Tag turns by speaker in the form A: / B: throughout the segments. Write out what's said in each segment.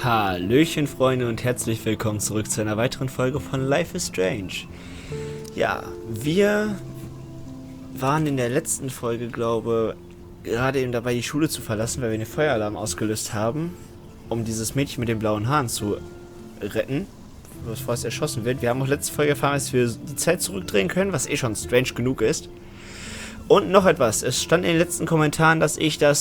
A: Hallöchen Freunde und herzlich willkommen zurück zu einer weiteren Folge von Life is Strange. Ja, wir waren in der letzten Folge, glaube ich, gerade eben dabei, die Schule zu verlassen, weil wir den Feueralarm ausgelöst haben, um dieses Mädchen mit den blauen Haaren zu retten, bevor es erschossen wird. Wir haben auch letzte Folge erfahren, dass wir die Zeit zurückdrehen können, was eh schon strange genug ist. Und noch etwas, es stand in den letzten Kommentaren, dass ich die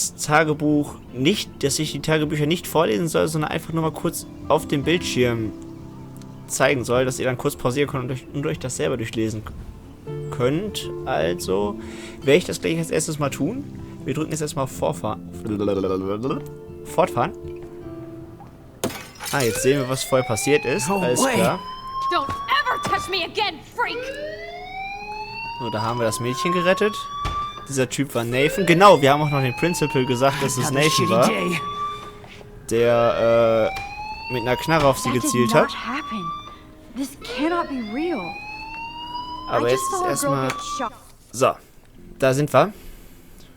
A: Tagebücher nicht vorlesen soll, sondern einfach nur mal kurz auf dem Bildschirm zeigen soll, dass ihr dann kurz pausieren könnt und euch das selber durchlesen könnt. Also werde ich das gleich als erstes mal tun. Wir drücken jetzt erstmal auf Fortfahren. Ah, jetzt sehen wir, was vorher passiert ist. Alles klar.
B: Don't ever touch me again, freak!
A: So, da haben wir das Mädchen gerettet. Dieser Typ war Nathan. Genau, wir haben auch noch den Principal gesagt, dass es Nathan war. Der mit einer Knarre auf sie gezielt hat. Aber jetzt ist erstmal... So, da sind wir.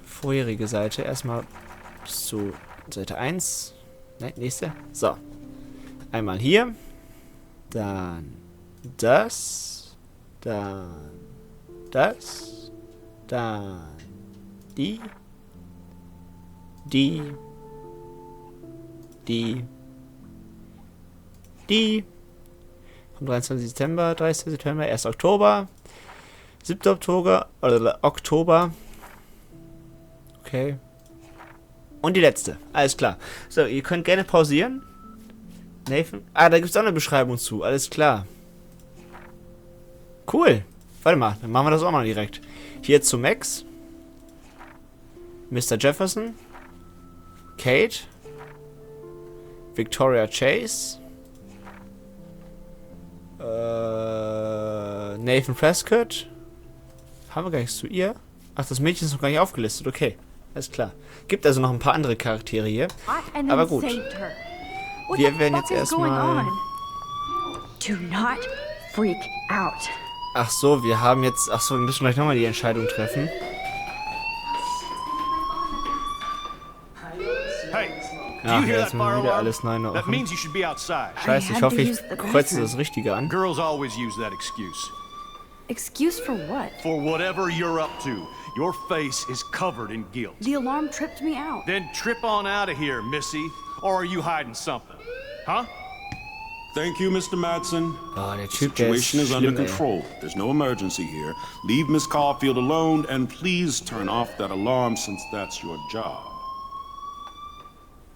A: Vorherige Seite. Erstmal zu Seite 1. Nein, nächste. So. Einmal hier. Dann das. Dann das. Dann die. Vom 23. September, 30. September, 1. Oktober, 7. Oktober. Okay. Und die letzte. Alles klar. So, ihr könnt gerne pausieren. Nathan. Ah, da gibt es auch eine Beschreibung zu. Alles klar. Cool. Warte mal, dann machen wir das auch mal direkt. Hier zu Max. Mr. Jefferson. Kate. Victoria Chase. Nathan Prescott. Haben wir gar nichts zu ihr? Ach, das Mädchen ist noch gar nicht aufgelistet. Okay, alles klar. Gibt also noch ein paar andere Charaktere hier. Aber gut. Wir werden jetzt erstmal...
B: Do not freak out.
A: Ach so, wir haben jetzt... Ach so, wir müssen gleich nochmal die Entscheidung treffen. Ja, jetzt müssen wir wieder alles neu machen. Scheiße, ich hoffe, ich kreuze das Richtige an.
C: Girls always use that excuse.
B: Excuse for what?
C: For whatever you're up to. Your face is covered in guilt.
B: The alarm tripped me out.
C: Then trip on out of here, Missy. Or are you hiding something? Huh?
D: Thank you, Mr. Madsen.
A: Oh, der
D: The
A: Typ, der ist
D: situation is
A: schlimm,
D: under control. There's no emergency here. Leave Miss Caulfield alone and please turn off that alarm since that's your job.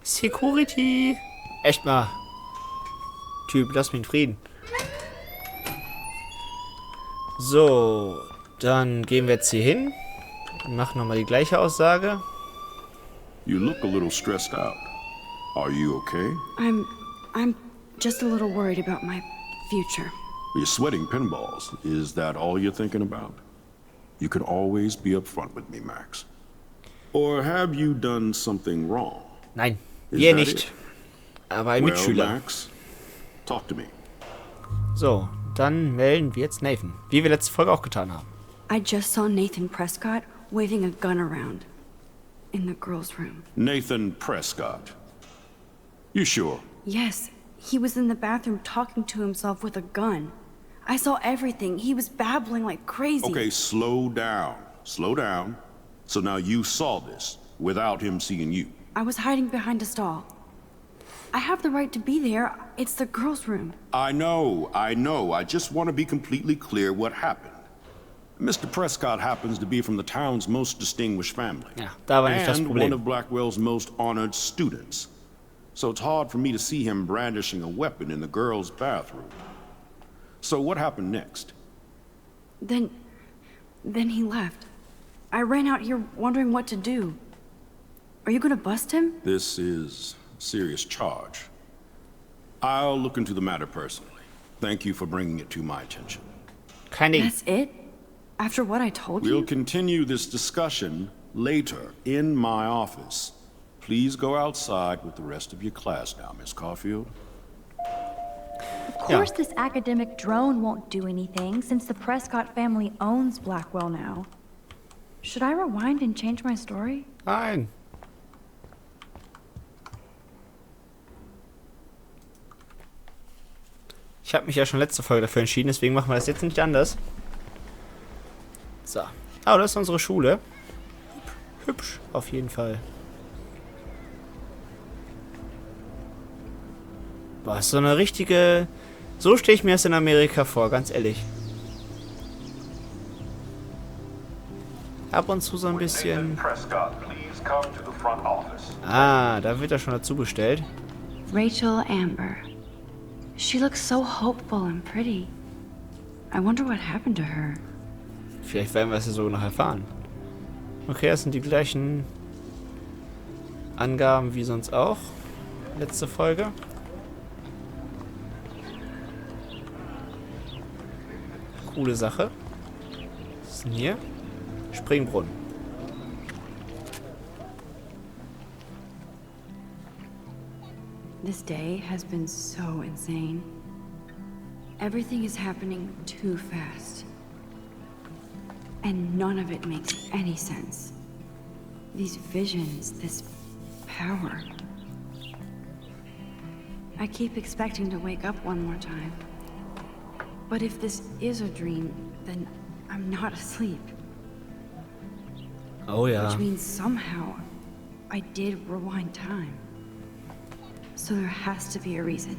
A: Security. Echt mal. Typ, lass mich in Frieden. So, dann gehen wir jetzt hier hin und machen nochmal die gleiche Aussage.
D: You look a little stressed out. Are you okay?
B: I'm just a little worried about my future.
D: You're sweating pinballs. Is that all you're thinking about? You can always be upfront with me, Max. Or have you done something wrong?
A: Nein,
D: Is
A: wir
D: that
A: nicht.
D: it?
A: Aber ein
D: Well,
A: Mitschüler.
D: Max, talk to me.
A: So, dann melden wir jetzt Nathan. Wie wir letzte Folge auch getan haben.
B: I just saw Nathan Prescott waving a gun around in the girls' room.
D: Nathan Prescott. You sure?
B: Yes, he was in the bathroom talking to himself with a gun. I saw everything. He was babbling like crazy.
D: Okay, slow down. Slow down. So now you saw this without him seeing you.
B: I was hiding behind a stall. I have the right to be there. It's the girls' room.
D: I know. I just want to be completely clear what happened. Mr. Prescott happens to be from the town's most distinguished family.
A: Ja, da war nicht das
D: and
A: Problem.
D: one of Blackwell's most honored students. So it's hard for me to see him brandishing a weapon in the girls' bathroom. So what happened next?
B: Then he left. I ran out here wondering what to do. Are you gonna bust him?
D: This is a serious charge. I'll look into the matter personally. Thank you for bringing it to my attention.
A: Kein Ding.
B: That's it? After what I told
D: We'll
B: you?
D: continue this discussion later in my office. Please go outside with the rest of your class now, Miss Caulfield.
E: Of course this academic drone won't do anything since the Prescott family owns Blackwell now. Should I rewind and change my story?
A: Nein. Ich habe mich ja schon letzte Folge dafür entschieden, deswegen machen wir das jetzt nicht anders. So. Oh, das ist unsere Schule. Hübsch, auf jeden Fall. Boah, ist so eine richtige... So stelle ich mir das in Amerika vor, ganz ehrlich. Ab und zu so ein bisschen... Ah, da wird er schon dazu bestellt.
B: Rachel Amber. She looks so hopeful and pretty. I wonder what happened to her.
A: Vielleicht werden wir es ja so noch erfahren. Okay, das sind die gleichen Angaben wie sonst auch. Letzte Folge. Coole Sache. Was ist denn hier? Springbrunnen.
B: This day has been so insane. Everything is happening too fast. And none of it makes any sense. These visions, this power. I keep expecting to wake up one more time. But if this is a dream, then I'm not asleep.
A: Oh ja.
B: Which means somehow I did rewind time. So there has to be a reason.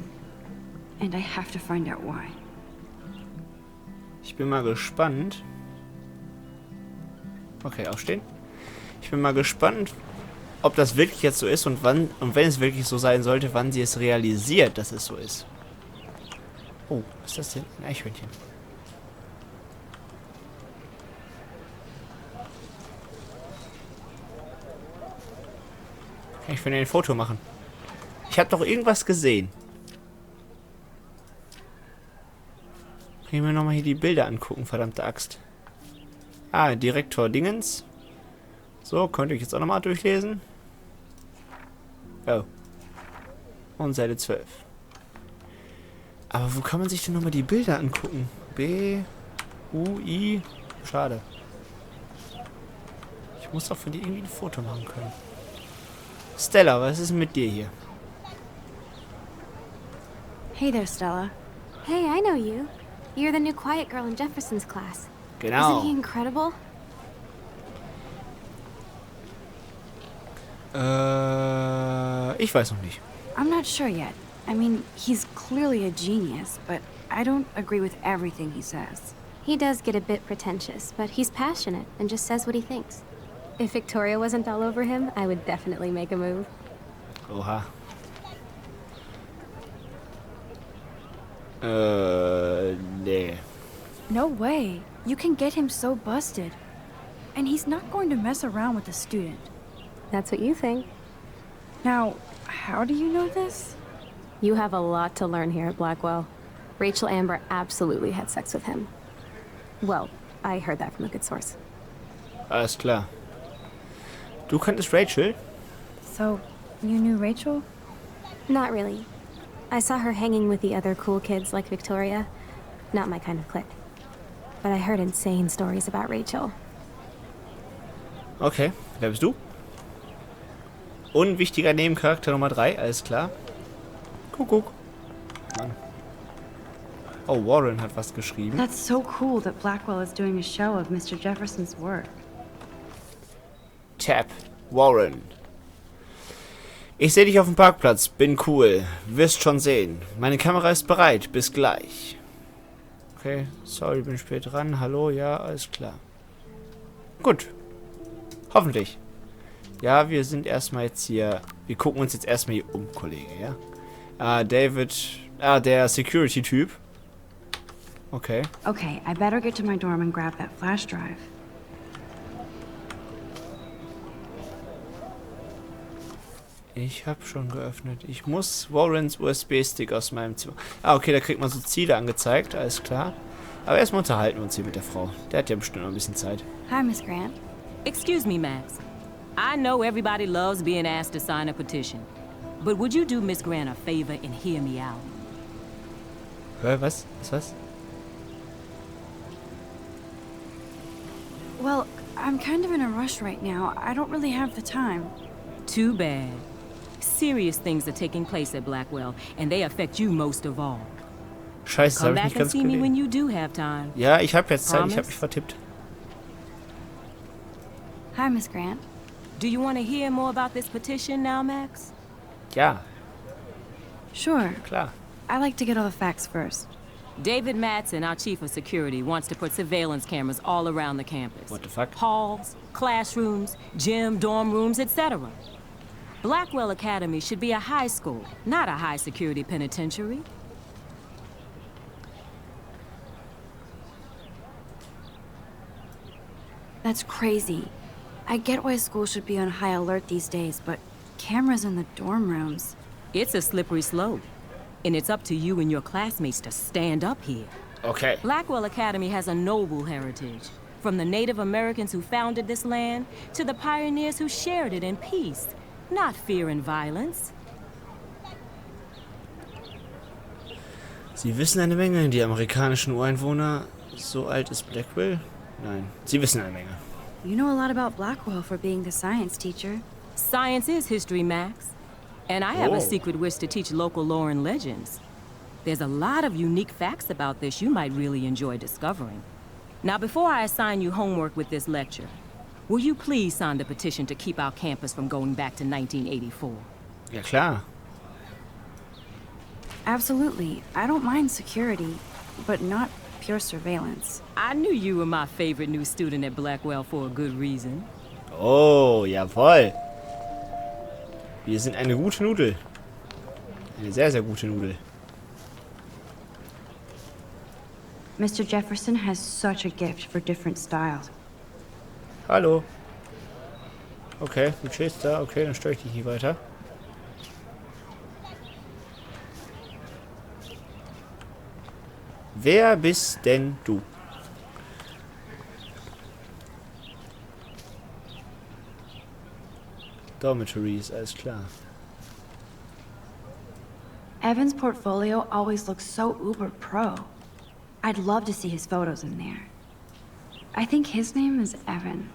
B: And I have to find out why.
A: Ich bin mal gespannt. Okay, aufstehen. Ich bin mal gespannt, ob das wirklich jetzt so ist und wann, und wenn es wirklich so sein sollte, wann sie es realisiert, dass es so ist. Oh, was ist das denn? Ein Eichhörnchen. Kann ich für ein Foto machen? Ich habe doch irgendwas gesehen. Kann ich mir nochmal hier die Bilder angucken, verdammte Axt. Ah, Direktor Dingens. So, könnt ihr euch jetzt auch nochmal durchlesen. Oh. Und Seite 12. Aber wo kann man sich denn nochmal die Bilder angucken? B, U, I. Schade. Ich muss doch von dir irgendwie ein Foto machen können. Stella, was ist denn mit dir hier?
B: Hey there, Stella.
F: Hey, I know you. You're the new quiet girl in Jefferson's class.
A: Genau.
F: Isn't he incredible?
A: Ich weiß noch nicht.
B: I'm not sure yet. I mean, he's clearly a genius, but I don't agree with everything he says.
F: He does get a bit pretentious, but he's passionate and just says what he thinks. If Victoria wasn't all over him, I would definitely make a move.
A: Oha. Nee.
B: No way. You can get him so busted. And he's not going to mess around with a student.
F: That's what you think.
B: Now, how do you know this?
F: You have a lot to learn here at Blackwell. Rachel Amber absolutely had sex with him. Well, I heard that from a good source.
A: Alles klar. Du kanntest Rachel?
B: So, you knew Rachel?
F: Not really. I saw her hanging with the other cool kids like Victoria. Not my kind of clique. But I heard insane stories about Rachel.
A: Okay, wer bist du? Unwichtiger Nebencharakter Nummer 3, alles klar. Kuckuck. Mann. Oh, Warren hat was geschrieben.
B: That's so cool that Blackwell is doing a show of Mr. Jefferson's work.
A: Tab. Warren. Ich sehe dich auf dem Parkplatz. Bin cool. Wirst schon sehen. Meine Kamera ist bereit. Bis gleich. Okay. Sorry, bin spät dran. Hallo, ja, alles klar. Gut. Hoffentlich. Ja, wir sind erstmal jetzt hier... Wir gucken uns jetzt erstmal hier um, Kollege, ja? David... der Security-Typ. Okay.
B: Okay, I better get to my dorm and grab that flash drive.
A: Ich habe schon geöffnet. Ich muss Warrens USB-Stick aus meinem Zimmer... Ah, okay, da kriegt man so Ziele angezeigt. Alles klar. Aber erstmal unterhalten wir uns hier mit der Frau. Der hat ja bestimmt noch ein bisschen Zeit.
B: Hi, Miss Grant.
G: Excuse me, Max. I know everybody loves being asked to sign a petition. But would you do Miss Grant a favor and hear me out?
A: Was? Was?
B: Well, I'm kind of in a rush right now. I don't really have the time.
G: Too bad. Serious things are taking place at Blackwell, and they affect you most of all.
A: Scheiße,
G: Come
A: habe ich
G: back
A: nicht
G: and
A: ganz
G: see me when
A: gelesen.
G: you do have time.
A: Ja, ich habe jetzt Zeit, ich habe
G: Promise?
A: mich vertippt.
E: Hi, Miss Grant.
G: Do you want to hear more about this petition now, Max?
A: Ja,
B: Sure.
A: klar.
B: I like to get all the facts first.
G: David Madsen, our chief of security, wants to put surveillance cameras all around the campus.
A: What the fuck?
G: Halls, classrooms, gym, dorm rooms, etc. Blackwell Academy should be a high school, not a high-security penitentiary.
B: That's crazy. I get why schools should be on high alert these days, but cameras in the dorm rooms.
G: It's a slippery slope, and it's up to you and your classmates to stand up here.
A: Okay.
G: Blackwell Academy has a noble heritage, from the Native Americans who founded this land to the pioneers who shared it in peace, not fear and violence.
A: Sie wissen eine Menge, die amerikanischen Ureinwohner. So alt ist Blackwell? Nein, sie wissen eine Menge.
B: You know a lot about Blackwell for being the science teacher.
G: Science is history, Max. And I have
A: Oh.
G: a secret wish to teach local lore and legends. There's a lot of unique facts about this you might really enjoy discovering. Now, before I assign you homework with this lecture, will you please sign the petition to keep our campus from going back to 1984?
A: Ja, klar.
B: Absolutely. I don't mind security, but not pure surveillance.
G: I knew you were my favorite new student at Blackwell for a good reason.
A: Oh, jawohl. Wir sind eine gute Nudel. Eine sehr, sehr gute Nudel.
B: Mr. Jefferson has such a gift for different styles.
A: Hallo. Okay, du chillst da. Okay, dann störe ich dich nicht weiter. Wer bist denn du? Dormitories, alles klar.
B: Evan's portfolio always looks so uber pro. I'd love to see his photos in there. I think his name is Evan.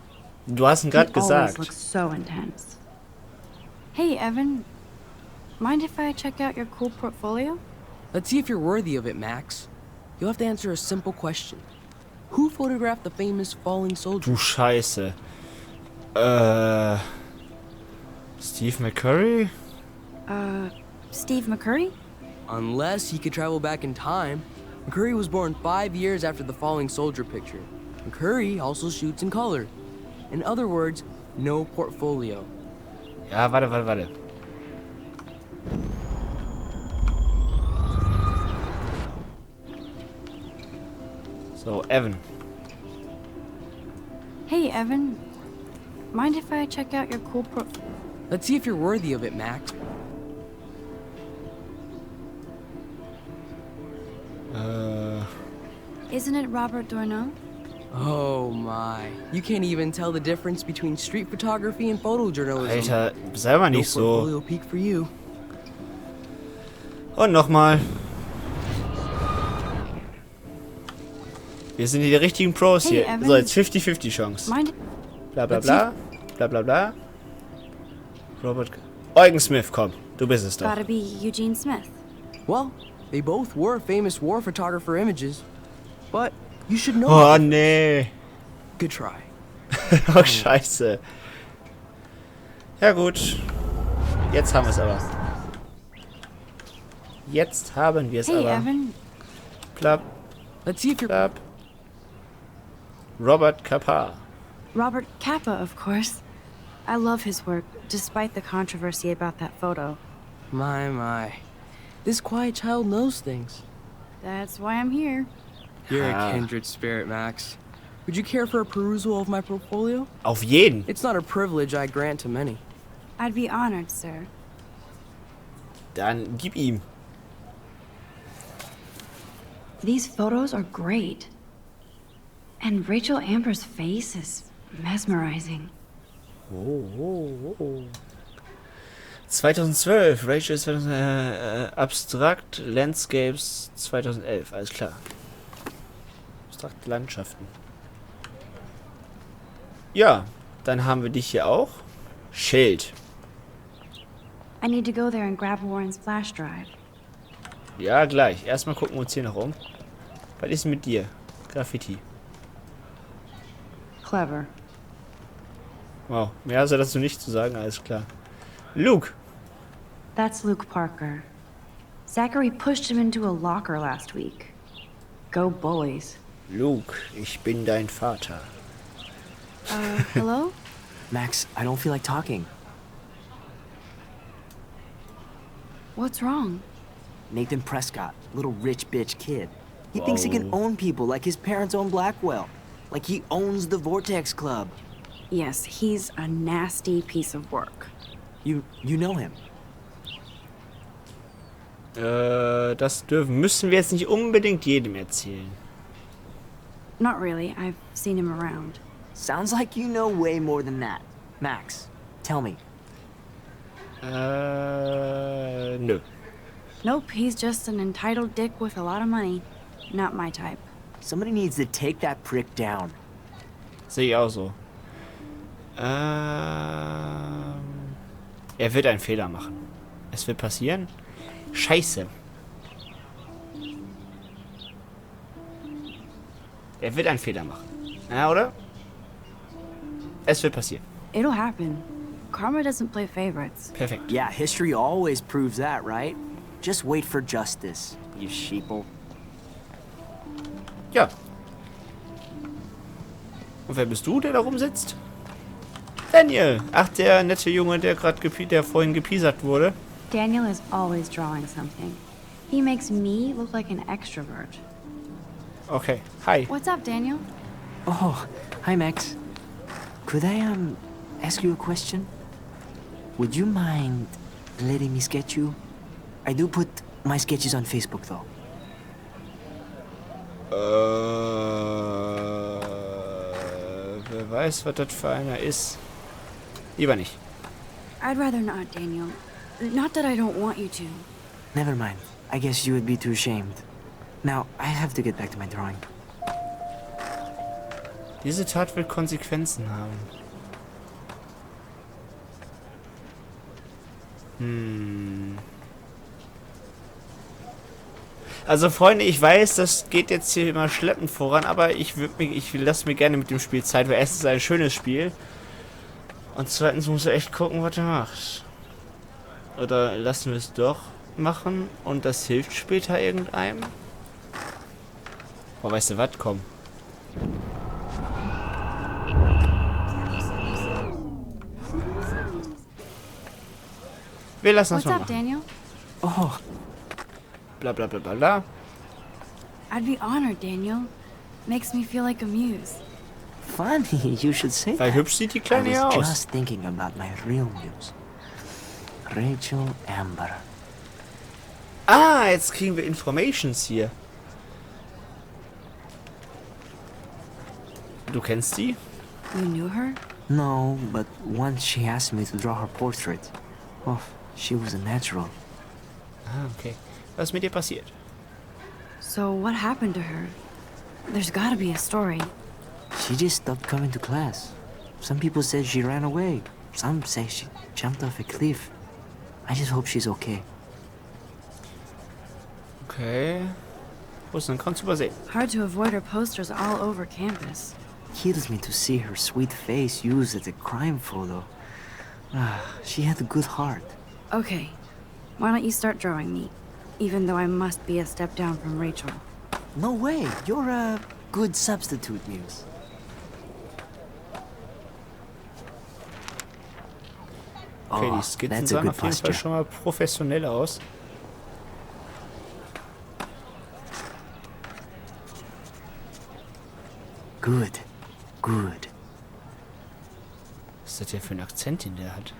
A: Du hast ihn gerade
B: He always
A: gesagt.
B: looks so intense. Hey, Evan. Mind if I check out your cool portfolio?
H: Let's see if you're worthy of it, Max. You'll have to answer a simple question. Who photographed the famous falling soldier?
A: Du Scheiße. Steve McCurry?
B: Steve McCurry?
H: Unless he could travel back in time. McCurry was born 5 years after the falling soldier picture. McCurry also shoots in color. In other words, no portfolio.
A: Ja, warte. So, Evan.
B: Hey, Evan. Mind if I check out your cool
H: Let's see if you're worthy of it, Max.
B: Isn't it Robert Dourneau?
H: Oh my. You can't even tell the difference between street photography and photojournalism.
A: Alter, sei mal
H: No
A: nicht so.
H: portfolio peak for you.
A: Und nochmal. Wir sind hier die richtigen Pros
B: Hey,
A: hier.
B: Evan.
A: So, jetzt 50-50 Chance.
B: Mind
A: Bla bla bla. Bla bla bla. Robert. Eugen Smith, komm. Du bist es doch.
B: gotta be Eugene Smith.
H: Well, they both were famous war photographer images. But you should know.
A: Oh, nee.
H: Good try.
A: Oh, scheiße. Ja, gut. Jetzt haben wir es aber. Jetzt haben wir es
B: Hey,
A: aber.
B: Evan.
A: Plapp,
H: Let's see if you're.
A: plapp. Robert Capa.
B: Robert Capa, of course. I love his work, despite the controversy about that photo.
H: My. This quiet child knows things.
B: That's why I'm here.
H: You're
A: Ah.
H: a kindred spirit, Max. Would you care for a perusal of my portfolio?
A: Auf jeden.
H: It's not a privilege I grant to many.
B: I'd be honored, sir.
A: Dann gib ihm.
B: These photos are great. And Rachel Amber's face is mesmerizing.
A: Oh. 2012. Rachel ist Abstrakt Landscapes 2011. Alles klar. Abstrakte Landschaften. Ja, dann haben wir dich hier auch. Schild.
B: I need to go there and grab Warren's flash drive.
A: Ja, gleich. Erstmal gucken wir uns hier noch um. Was ist mit dir? Graffiti.
B: Clever.
A: Wow. Mehr hast du dazu nicht zu sagen, alles klar. Luke.
B: That's Luke Parker. Zachary pushed him into a locker last week. Go boys.
A: Luke, ich bin dein Vater.
B: Hello?
I: Max, I don't feel like talking.
B: What's wrong?
I: Nathan Prescott, little rich bitch kid. He thinks he can own people like his parents own Blackwell. Like he owns the Vortex Club.
B: Yes, he's a nasty piece of work.
I: You know him.
A: Das müssen wir jetzt nicht unbedingt jedem erzählen.
B: Not really. I've seen him around.
I: Sounds like you know way more than that. Max, tell me.
A: Nö.
B: Nope, he's just an entitled dick with a lot of money. Not my type.
I: Somebody needs to take that prick down.
A: Sehe ich auch so. Er wird einen Fehler machen. Es wird passieren. Scheiße. Er wird einen Fehler machen. Ja, oder? Es wird passieren.
B: It'll happen. Karma doesn't play favorites.
A: Perfekt.
I: Yeah, history always proves that, right? Just wait for justice, you sheeple.
A: Ja. Und wer bist du, der da rumsitzt? Daniel. Ach, der nette Junge, der vorhin gepiesert wurde.
B: Daniel is always drawing something. He makes me look like an extrovert.
A: Okay. Hi.
B: What's up, Daniel?
I: Oh, hi Max. Could I, ask you a question? Would you mind letting me sketch you? I do put my sketches on Facebook, though.
A: Wer weiß, was das für einer ist. Lieber nicht.
B: I'd rather not, Daniel. Not that I don't want you to.
I: Never mind. I guess you would be too ashamed. Now, I have to get back to my drawing.
A: Diese Tat wird Konsequenzen haben. Also Freunde, ich weiß, das geht jetzt hier immer schleppend voran, aber ich lasse mir gerne mit dem Spiel Zeit, weil erstens ist es ein schönes Spiel und zweitens muss er echt gucken, was er macht. Oder lassen wir es doch machen und das hilft später irgendeinem? Boah, weißt du was? Komm. Wir lassen das
B: What's
A: mal
B: up,
A: machen.
B: Daniel?
I: Oh,
A: Bla bla bla bla bla.
B: I'd be honored, Daniel. Makes me feel like a muse.
I: funny you should say
A: Weil
I: that.
A: hübsch sieht die Kleine
I: I
A: ja
I: was
A: aus.
I: just thinking about my real muse. Rachel Amber.
A: Ah, jetzt kriegen wir Informations hier. Du kennst die?
B: You knew her?
I: No, but once she asked me to draw her portrait. Oh, she was a natural.
A: Ah, okay. Was ist mit dir passiert?
B: So what happened to her? There's gotta be a story.
I: She just stopped coming to class. Some people said she ran away. Some say she jumped off a cliff. I just hope she's okay.
A: Okay. Wo ist denn? Kannst du übersehen.
B: Hard to avoid her posters all over campus.
I: Kills me to see her sweet face used as a crime photo. Ah, she had a good heart.
B: Okay, why don't you start drawing me? Even though I must be a step down from Rachel.
I: No way, you're a good substitute, Muse.
A: Okay,
I: Oh,
A: die Skizzen
I: that's a
A: sahen
I: good
A: auf jeden Fall
I: posture.
A: schon mal professionell aus.
I: Good, good.
A: Was ist das denn für ein Akzent, den der hat?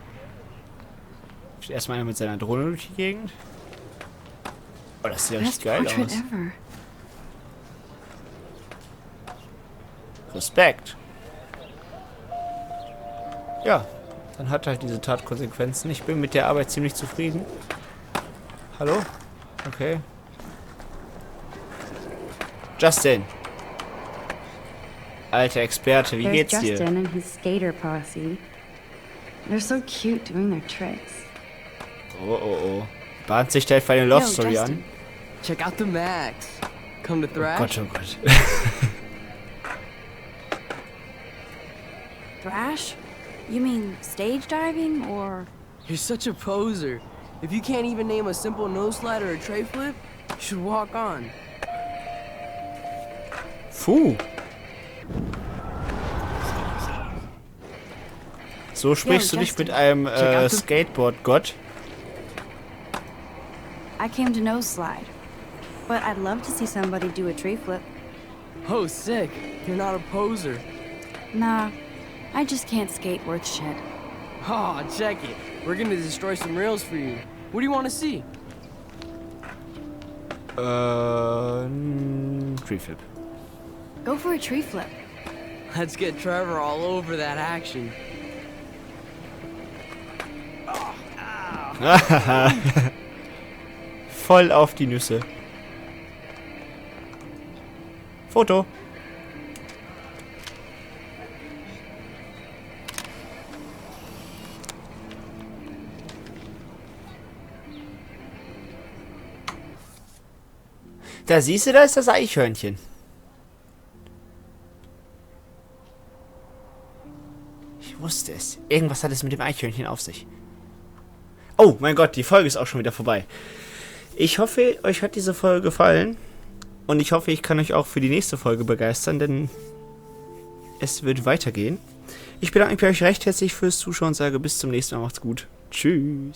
A: Steht erstmal einer mit seiner Drohne durch die Gegend. Oh, das sieht ja richtig
B: Best
A: geil
B: portrait
A: aus.
B: ever.
A: Respekt. Ja, dann hat halt diese Tat Konsequenzen. Ich bin mit der Arbeit ziemlich zufrieden. Hallo? Okay. Justin. Alter Experte, wie
B: There's
A: geht's dir?
B: Justin and his skater posse. They're so cute doing their tricks.
A: Oh, oh, oh. Bahnt sich da etwa eine Love Story
B: Justin,
A: an?
H: check out the Max. Come to thrash?
A: Gott, oh Gott.
B: Thrash? You mean stage diving, or...?
H: You're such a poser. If you can't even name a simple nose slide or a tray flip, you should walk on.
A: Puh. So sprichst du nicht mit einem Skateboard-Gott.
B: I came to nose slide, but I'd love to see somebody do a tree flip.
H: Oh, sick. You're not a poser.
B: Nah, I just can't skate worth shit.
H: Oh, check it. We're gonna destroy some rails for you. What do you want to see?
A: Tree flip.
B: Go for a tree flip.
H: Let's get Trevor all over that action.
A: Voll auf die Nüsse. Foto. Da siehst du, da ist das Eichhörnchen. Ich wusste es. Irgendwas hat es mit dem Eichhörnchen auf sich. Oh mein Gott, die Folge ist auch schon wieder vorbei. Ich hoffe, euch hat diese Folge gefallen. Und ich hoffe, ich kann euch auch für die nächste Folge begeistern, denn es wird weitergehen. Ich bedanke mich bei euch recht herzlich fürs Zuschauen und sage bis zum nächsten Mal. Macht's gut. Tschüss.